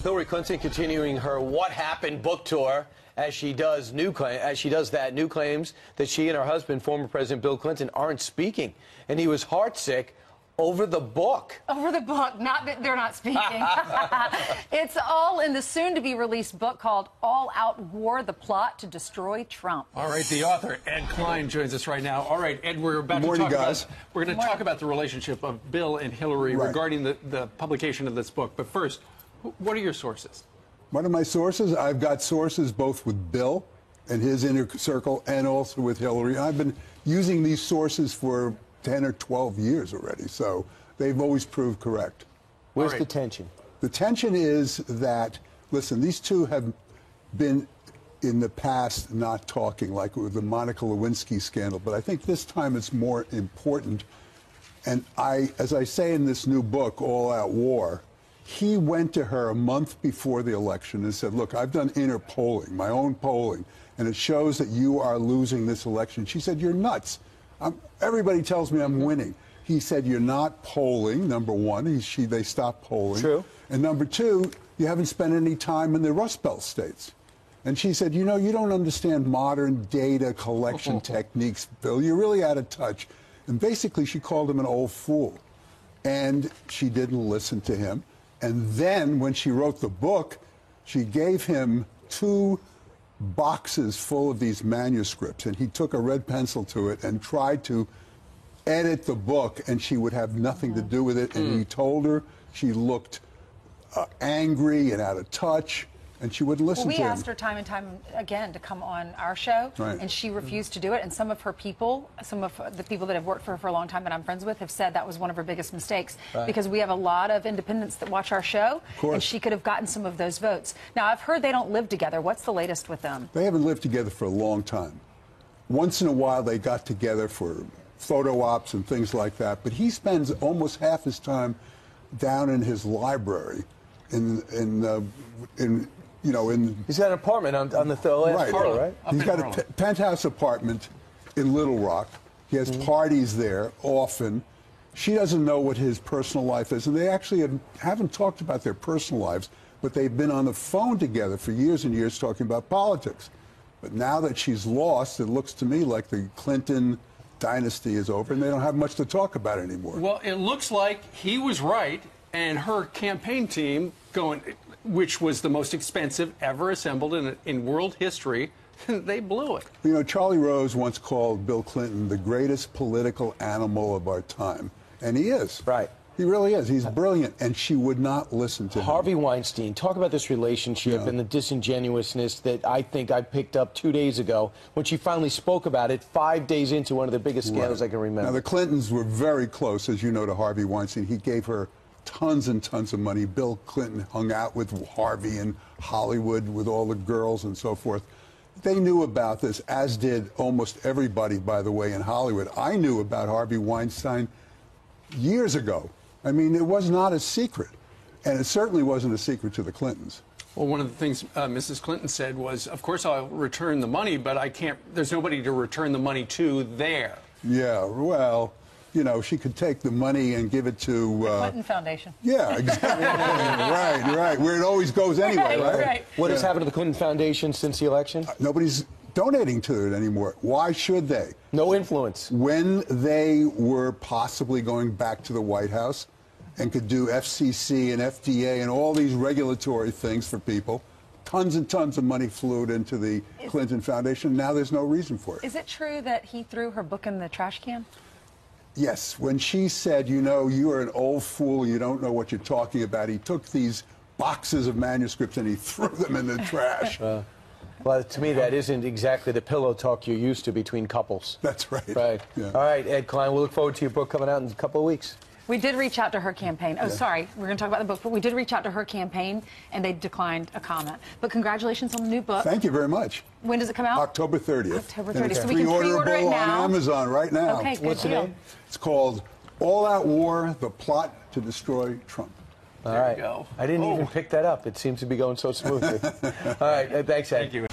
Hillary Clinton continuing her "What Happened" book tour as she does new claims that she and her husband, former President Bill Clinton, aren't speaking, and he was heartsick over the book. Over the book, not that they're not speaking. It's all in the soon-to-be-released book called All Out War: The Plot to Destroy Trump. All right, the author Ed Klein joins us right now. All right, Ed, we're about to talk about. We're going to talk about the relationship of Bill and Hillary regarding the publication of this book. But first, what are your sources? What are my sources? I've got sources both with Bill and his inner circle and also with Hillary. I've been using these sources for 10 or 12 years already, so they've always proved correct. Where's the tension? The tension is that, listen, these two have been in the past not talking, like with the Monica Lewinsky scandal, but I think this time it's more important. And as I say in this new book, All Out War, he went to her a month before the election and said, look, I've done inner polling, my own polling, and it shows that you are losing this election. She said, you're nuts. Everybody tells me I'm winning. He said, you're not polling, number one. They stopped polling. True. And number two, you haven't spent any time in the Rust Belt states. And she said, you know, you don't understand modern data collection techniques, Bill. You're really out of touch. And basically, she called him an old fool. And she didn't listen to him. And then when she wrote the book, she gave him 2 boxes full of these manuscripts, and he took a red pencil to it and tried to edit the book, and she would have nothing to do with it. And he told her she looked angry and out of touch, and she wouldn't listen to him. We asked her time and time again to come on our show, and she refused to do it. And some of her people, some of the people that have worked for her for a long time that I'm friends with, have said that was one of her biggest mistakes, because we have a lot of independents that watch our show, and she could have gotten some of those votes. Now, I've heard they don't live together. What's the latest with them? They haven't lived together for a long time. Once in a while, they got together for photo ops and things like that, but he spends almost half his time down in his library He's got an apartment on the last floor, right? He's got a penthouse apartment in Little Rock. He has parties there often. She doesn't know what his personal life is, and they actually haven't talked about their personal lives, but they've been on the phone together for years and years talking about politics. But now that she's lost, it looks to me like the Clinton dynasty is over, and they don't have much to talk about anymore. Well, it looks like he was right, and her campaign team which was the most expensive ever assembled in world history, they blew it. You know, Charlie Rose once called Bill Clinton the greatest political animal of our time, and he is. Right. He really is. He's brilliant, and she would not listen to him. Harvey Weinstein, talk about this relationship and the disingenuousness that I think I picked up 2 days ago when she finally spoke about it 5 days into one of the biggest scandals I can remember. Now, the Clintons were very close, as you know, to Harvey Weinstein. He gave her tons and tons of money. Bill Clinton hung out with Harvey in Hollywood with all the girls and so forth. They knew about this, as did almost everybody, by the way, in Hollywood. I knew about Harvey Weinstein years ago. I mean, it was not a secret. And it certainly wasn't a secret to the Clintons. Well, one of the things Mrs. Clinton said was, of course, I'll return the money, but I can't, there's nobody to return the money to there. Yeah, well, you know, she could take the money and give it to the Clinton Foundation. Yeah, exactly. right, where it always goes anyway, right? What has happened to the Clinton Foundation since the election? Nobody's donating to it anymore. Why should they? No influence. When they were possibly going back to the White House and could do FCC and FDA and all these regulatory things for people, tons and tons of money flew into the Clinton Foundation. Now there's no reason for it. Is it true that he threw her book in the trash can? Yes, when she said, you know, you are an old fool, you don't know what you're talking about, he took these boxes of manuscripts and he threw them in the trash. Well, to me, that isn't exactly the pillow talk you're used to between couples. That's right. Right. Yeah. All right, Ed Klein, we'll look forward to your book coming out in a couple of weeks. We did reach out to her campaign. Oh, sorry, we're going to talk about the book, but we did reach out to her campaign, and they declined a comment. But congratulations on the new book. Thank you very much. When does it come out? October 30th. October 30th. And it's So we can pre-order it now. on Amazon right now. Okay, good What's the name? It's called All Out War: The Plot to Destroy Trump. All right. I didn't even pick that up. It seems to be going so smoothly. All right, thanks, Ed. Thank you.